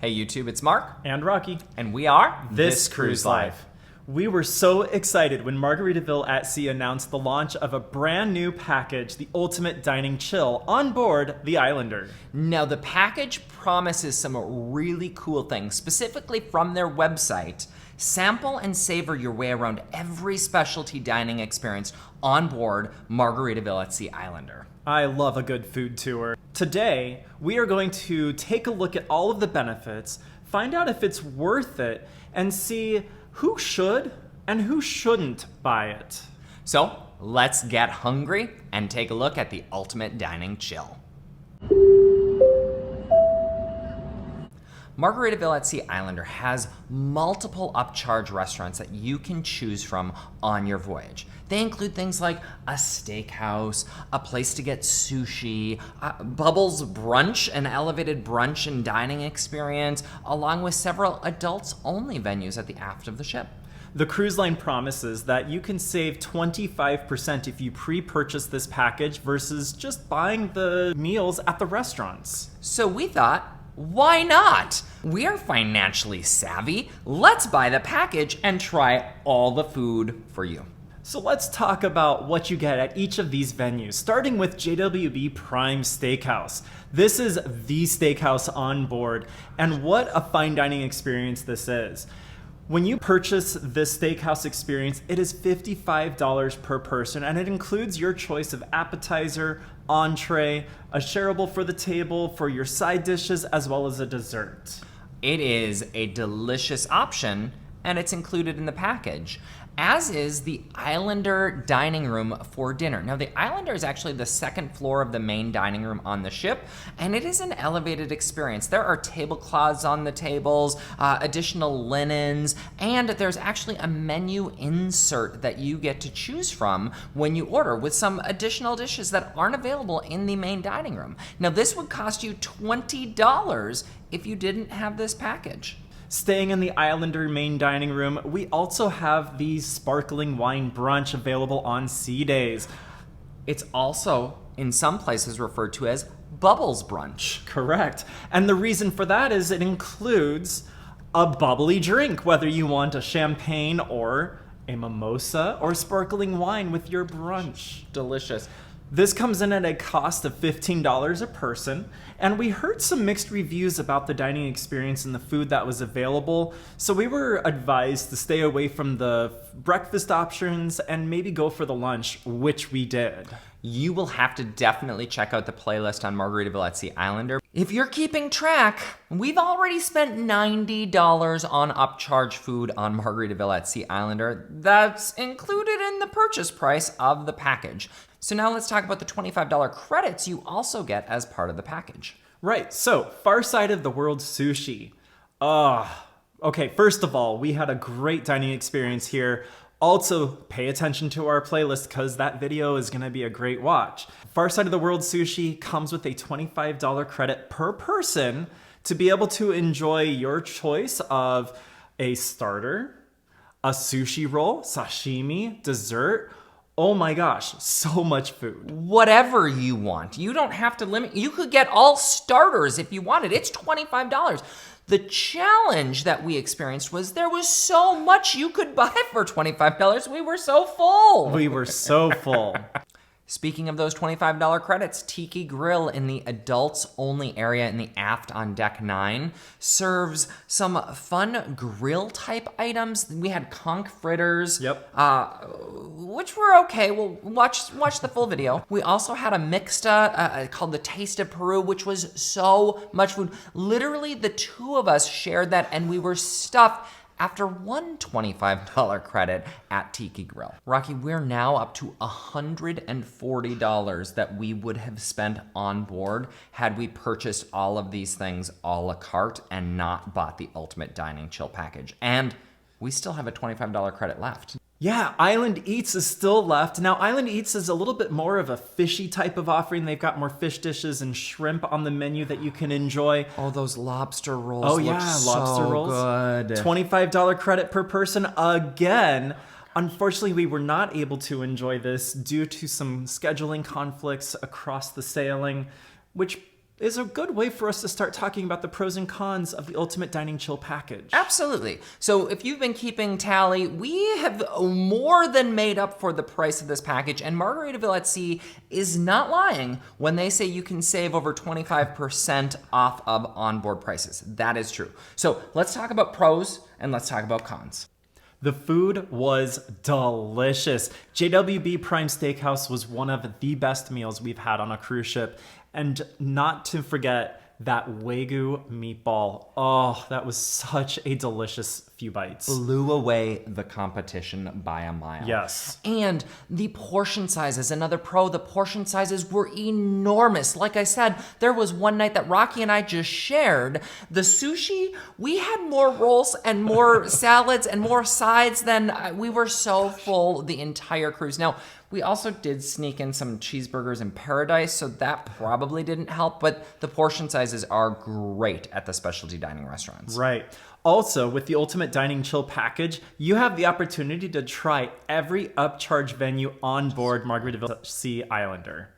Hey YouTube, it's Mark. And Rocky. And we are This Cruise Life. We were so excited when Margaritaville At Sea announced the launch of a brand new package, the Ultimate Dining Chill, on board the Islander. Now the package promises some really cool things, specifically from their website. Sample and savor your way around every specialty dining experience on board Margaritaville At Sea Islander. I love a good food tour. Today, we are going to take a look at all of the benefits, find out if it's worth it, and see who should and who shouldn't buy it. So let's get hungry and take a look at the Ultimate Dining Chill. Margaritaville At Sea Islander has multiple upcharge restaurants that you can choose from on your voyage. They include things like a steakhouse, a place to get sushi, Bubbles Brunch, an elevated brunch and dining experience, along with several adults-only venues at the aft of the ship. The cruise line promises that you can save 25% if you pre-purchase this package versus just buying the meals at the restaurants. So we thought, why not? We're financially savvy. Let's buy the package and try all the food for you. So let's talk about what you get at each of these venues, starting with JWB Prime Steakhouse. This is the steakhouse on board, and what a fine dining experience this is. When you purchase this steakhouse experience, it is $55 per person, and it includes your choice of appetizer, entree, a shareable for the table, for your side dishes, as well as a dessert. It is a delicious option, and it's included in the package, as is the Islander dining room for dinner. Now, the Islander is actually the second floor of the main dining room on the ship, and it is an elevated experience. There are tablecloths on the tables, additional linens, and there's actually a menu insert that you get to choose from when you order, with some additional dishes that aren't available in the main dining room. Now, this would cost you $20 if you didn't have this package. Staying in the Islander main dining room, we also have the sparkling wine brunch available on sea days. It's also, in some places, referred to as Bubbles Brunch. Correct. And the reason for that is it includes a bubbly drink, whether you want a champagne or a mimosa or sparkling wine with your brunch. Delicious. This comes in at a cost of $15 a person, and we heard some mixed reviews about the dining experience and the food that was available, so we were advised to stay away from the breakfast options and maybe go for the lunch, which we did. You will have to definitely check out the playlist on Margaritaville At Sea Islander. If you're keeping track, we've already spent $90 on upcharge food on Margaritaville At Sea Islander. That's included in the purchase price of the package. So now let's talk about the $25 credits you also get as part of the package. Right, so far side of the world sushi. Okay, first of all, we had a great dining experience here. Also, pay attention to our playlist because that video is gonna be a great watch. Far side of the world sushi comes with a $25 credit per person to be able to enjoy your choice of a starter, a sushi roll, sashimi, dessert. Oh my gosh, so much food. Whatever you want. You don't have to limit. You could get all starters if you wanted. It's $25. The challenge that we experienced was there was so much you could buy for $25. We were so full. We were so full. Speaking of those $25 credits, Tiki Grill in the adults-only area in the aft on Deck 9 serves some fun grill-type items. We had conch fritters, which were okay. We'll watch the full video. We also had a mixta called the Taste of Peru, which was so much food. Literally, the two of us shared that, and we were stuffed after one $25 credit at Tiki Grill. Rocky, we're now up to $140 that we would have spent on board had we purchased all of these things a la carte and not bought the Ultimate Dining Chill package. And we still have a $25 credit left. Yeah, Island Eats is still left. Now, Island Eats is a little bit more of a fishy type of offering. They've got more fish dishes and shrimp on the menu that you can enjoy. Oh, those lobster rolls look lobster rolls. Good. $25 credit per person again. Unfortunately, we were not able to enjoy this due to some scheduling conflicts across the sailing, which is a good way for us to start talking about the pros and cons of the Ultimate Dining Chill package. Absolutely. So if you've been keeping tally, we have more than made up for the price of this package, and Margaritaville at Sea is not lying when they say you can save over 25% off of onboard prices. That is true. So let's talk about pros and let's talk about cons. The food was delicious. JWB Prime Steakhouse was one of the best meals we've had on a cruise ship. And not to forget that Wagyu meatball. Oh, that was such a delicious few bites. Blew away the competition by a mile. Yes. And the portion sizes, another pro, the portion sizes were enormous. Like I said, there was one night that Rocky and I just shared. The sushi, we had more rolls and more salads and more sides than we were so full the entire cruise. Now, we also did sneak in some cheeseburgers in Paradise, so that probably didn't help, but the portion sizes are great at the specialty dining restaurants. Right. Also, with the Ultimate Dining Chill package, you have the opportunity to try every upcharge venue on board Margaritaville At Sea Islander.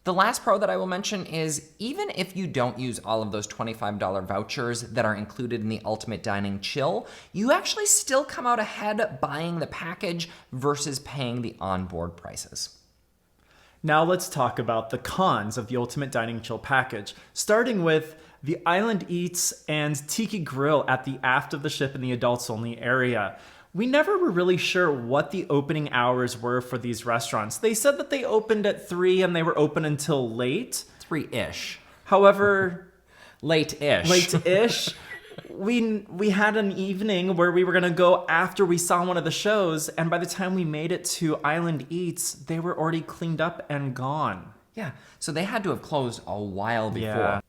The last pro that I will mention is even if you don't use all of those $25 vouchers that are included in the Ultimate Dining Chill, you actually still come out ahead buying the package versus paying the onboard prices. Now let's talk about the cons of the Ultimate Dining Chill package, starting with the Island Eats and Tiki Grill at the aft of the ship in the adults only area. We never were really sure what the opening hours were for these restaurants. They said that they opened at 3 and they were open until late. 3-ish. However, late-ish. Late-ish. We had an evening where we were gonna go after we saw one of the shows, and by the time we made it to Island Eats, they were already cleaned up and gone. Yeah, so they had to have closed a while before. Yeah.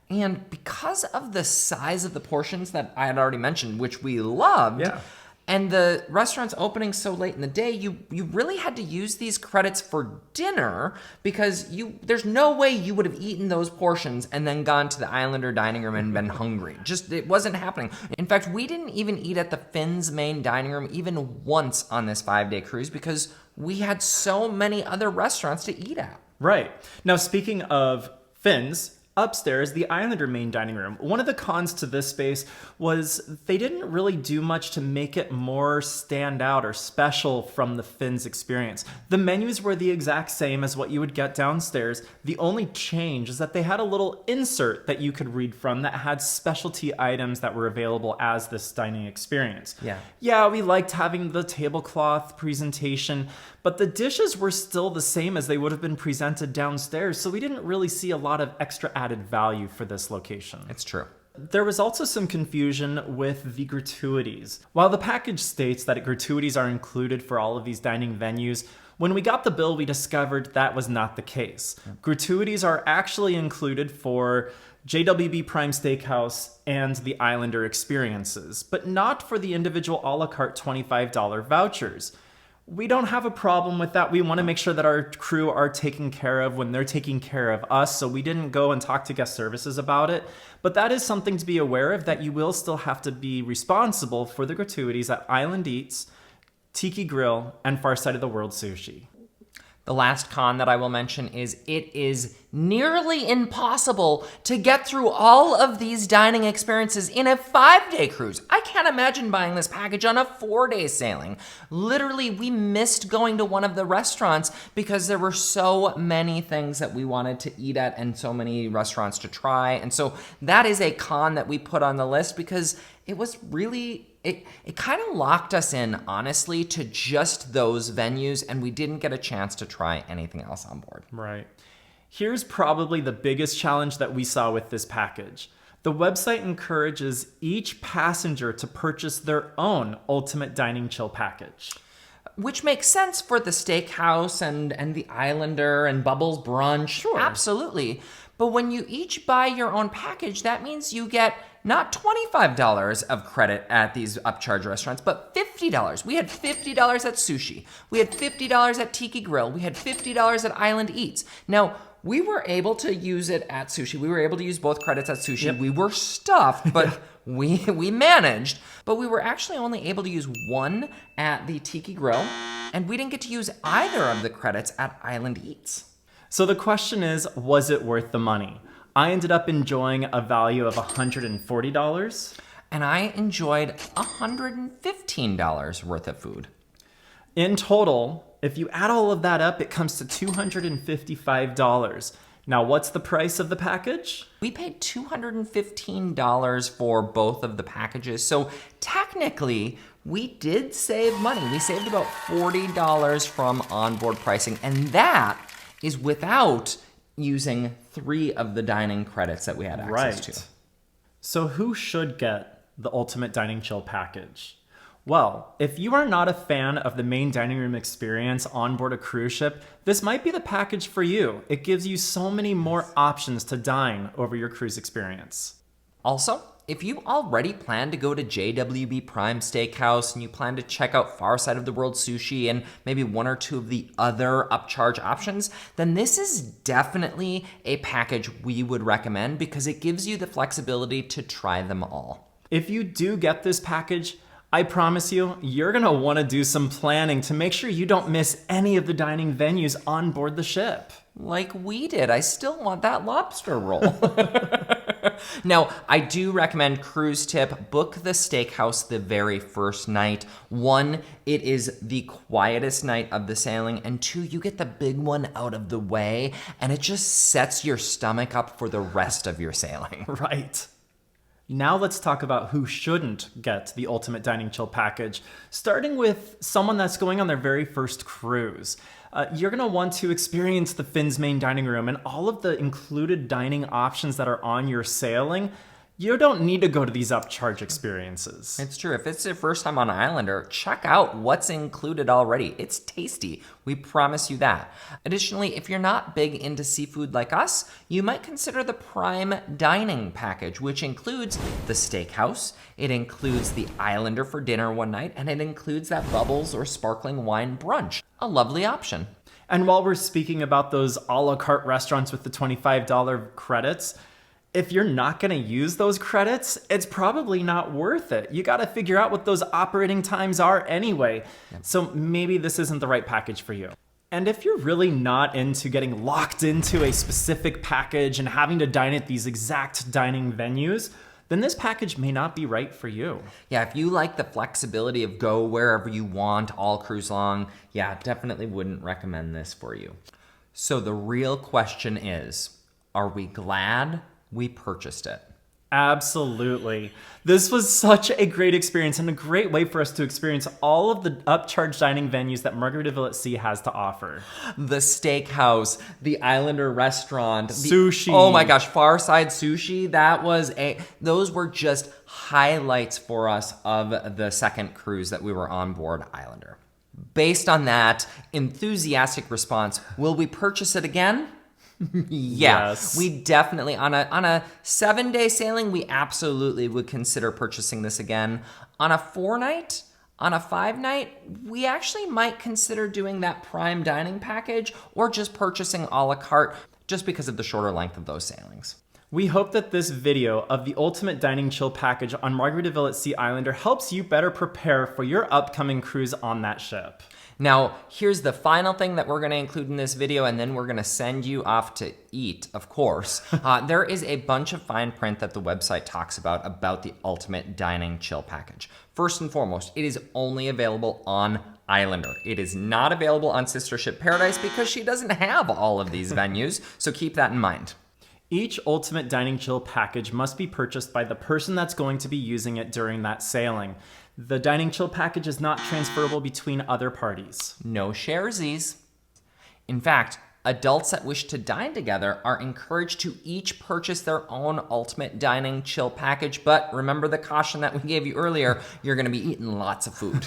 And because of the size of the portions that I had already mentioned, which we loved, Yeah. and the restaurant's opening so late in the day, you really had to use these credits for dinner because there's no way you would have eaten those portions and then gone to the Islander dining room and been hungry. Just, it wasn't happening. In fact, we didn't even eat at the Finn's main dining room even once on this 5-day cruise because we had so many other restaurants to eat at. Right. Now, speaking of Finn's, upstairs, the Islander main dining room, one of the cons to this space was they didn't really do much to make it more stand out or special from the Finn's experience. The menus were the exact same as what you would get downstairs. The only change is that they had a little insert that you could read from that had specialty items that were available as this dining experience. Yeah, we liked having the tablecloth presentation, but the dishes were still the same as they would have been presented downstairs, so we didn't really see a lot of extra added value for this location. It's true. There was also some confusion with the gratuities. While the package states that gratuities are included for all of these dining venues, when we got the bill, we discovered that was not the case. Gratuities are actually included for JWB Prime Steakhouse and the Islander experiences, but not for the individual a la carte $25 vouchers. We don't have a problem with that. We want to make sure that our crew are taken care of when they're taking care of us, so we didn't go and talk to guest services about it. But that is something to be aware of, that you will still have to be responsible for the gratuities at Island Eats, Tiki Grill, and Far Side of the World Sushi. The last con that I will mention is it is nearly impossible to get through all of these dining experiences in a 5-day cruise. I can't imagine buying this package on a 4-day sailing. Literally, we missed going to one of the restaurants because there were so many things that we wanted to eat at and so many restaurants to try. And so that is a con that we put on the list because it was really... It kind of locked us in, honestly, to just those venues, and we didn't get a chance to try anything else on board. Right. Here's probably the biggest challenge that we saw with this package. The website encourages each passenger to purchase their own Ultimate Dining Chill package. Which makes sense for the steakhouse and the Islander and Bubbles Brunch. Sure. Absolutely. But when you each buy your own package, that means you get not $25 of credit at these upcharge restaurants, but $50. We had $50 at Sushi. We had $50 at Tiki Grill. We had $50 at Island Eats. Now, we were able to use it at Sushi. We were able to use both credits at Sushi. Yep. We were stuffed, but we managed. But we were actually only able to use one at the Tiki Grill, and we didn't get to use either of the credits at Island Eats. So the question is, was it worth the money? I ended up enjoying a value of $140. And I enjoyed $115 worth of food. In total, if you add all of that up, it comes to $255. Now, what's the price of the package? We paid $215 for both of the packages, so technically, we did save money. We saved about $40 from onboard pricing, and that is without using 3 of the dining credits that we had access to. So who should get the Ultimate Dining Chill package? Well, if you are not a fan of the main dining room experience on board a cruise ship, this might be the package for you. It gives you so many more options to dine over your cruise experience. Also, if you already plan to go to JWB Prime Steakhouse and you plan to check out Far Side of the World Sushi and maybe 1 or 2 of the other upcharge options, then this is definitely a package we would recommend because it gives you the flexibility to try them all. If you do get this package, I promise you, you're gonna wanna do some planning to make sure you don't miss any of the dining venues on board the ship. Like we did. I still want that lobster roll. Now, I do recommend cruise tip, book the steakhouse the very first night. 1, it is the quietest night of the sailing, and 2, you get the big one out of the way, and it just sets your stomach up for the rest of your sailing. Right. Now let's talk about who shouldn't get the Ultimate Dining Chill package, starting with someone that's going on their very first cruise. You're gonna want to experience the Finn's main dining room and all of the included dining options that are on your sailing. You don't need to go to these upcharge experiences. It's true. If it's your first time on Islander, check out what's included already. It's tasty. We promise you that. Additionally, if you're not big into seafood like us, you might consider the Prime Dining package, which includes the steakhouse, it includes the Islander for dinner one night, and it includes that bubbles or sparkling wine brunch. A lovely option. And while we're speaking about those a la carte restaurants with the $25 credits, if you're not gonna use those credits, it's probably not worth it. You gotta figure out what those operating times are anyway. So maybe this isn't the right package for you. And if you're really not into getting locked into a specific package and having to dine at these exact dining venues, then this package may not be right for you. Yeah, if you like the flexibility of go wherever you want all cruise long, yeah, definitely wouldn't recommend this for you. So the real question is, are we glad we purchased it? Absolutely. This was such a great experience and a great way for us to experience all of the upcharge dining venues that Margaritaville at Sea has to offer. The steakhouse, the Islander restaurant, Sushi. Oh my gosh, Farside Sushi. Those were just highlights for us of the second cruise that we were on board Islander. Based on that enthusiastic response, will we purchase it again? Yeah, yes. We definitely, on a 7-day sailing, we absolutely would consider purchasing this again. On a 4-night, on a 5-night, we actually might consider doing that Prime Dining package or just purchasing a la carte just because of the shorter length of those sailings. We hope that this video of the Ultimate Dining Chill package on Margaritaville at Sea Islander helps you better prepare for your upcoming cruise on that ship. Now, here's the final thing that we're going to include in this video, and then we're going to send you off to eat, of course. There is a bunch of fine print that the website talks about the Ultimate Dining Chill package. First and foremost, it is only available on Islander. It is not available on Sister Ship Paradise because she doesn't have all of these venues, so keep that in mind. Each Ultimate Dining Chill package must be purchased by the person that's going to be using it during that sailing. The Dining Chill package is not transferable between other parties. No sharesies. In fact, adults that wish to dine together are encouraged to each purchase their own Ultimate Dining Chill package, but remember the caution that we gave you earlier, you're gonna be eating lots of food.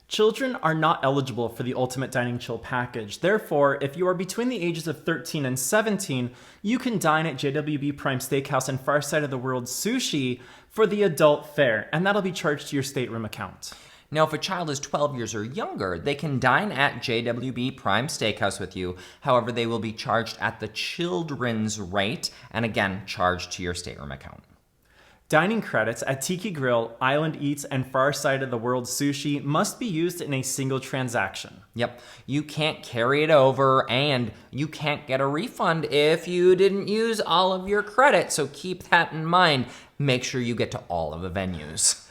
Children are not eligible for the Ultimate Dining Chill package. Therefore, if you are between the ages of 13 and 17, you can dine at JWB Prime Steakhouse and Far Side of the World Sushi for the adult fare, and that'll be charged to your stateroom account. Now, if a child is 12 years or younger, they can dine at JWB Prime Steakhouse with you. However, they will be charged at the children's rate, and again, charged to your stateroom account. Dining credits at Tiki Grill, Island Eats, and Far Side of the World Sushi must be used in a single transaction. Yep, you can't carry it over and you can't get a refund if you didn't use all of your credit, so keep that in mind. Make sure you get to all of the venues.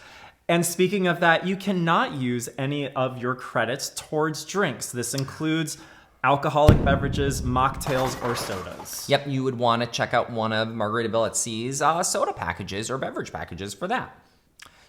And speaking of that, you cannot use any of your credits towards drinks. This includes alcoholic beverages, mocktails, or sodas. Yep, you would want to check out one of Margaritaville at Sea's soda packages or beverage packages for that.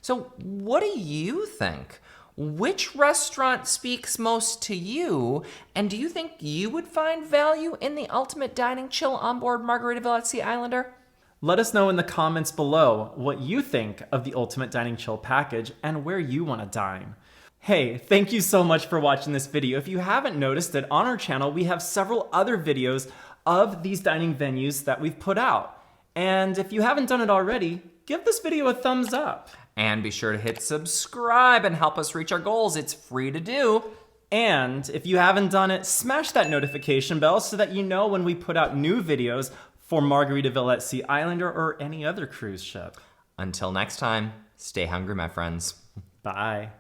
So what do you think? Which restaurant speaks most to you? And do you think you would find value in the ultimate dining chill onboard Margaritaville at Sea Islander? Let us know in the comments below what you think of the Ultimate Dining Chill package and where you want to dine. Hey, thank you so much for watching this video. If you haven't noticed it, on our channel we have several other videos of these dining venues that we've put out. And if you haven't done it already, give this video a thumbs up. And be sure to hit subscribe and help us reach our goals. It's free to do. And if you haven't done it, smash that notification bell so that you know when we put out new videos for Margaritaville at Sea Islander or any other cruise ship. Until next time, stay hungry, my friends. Bye.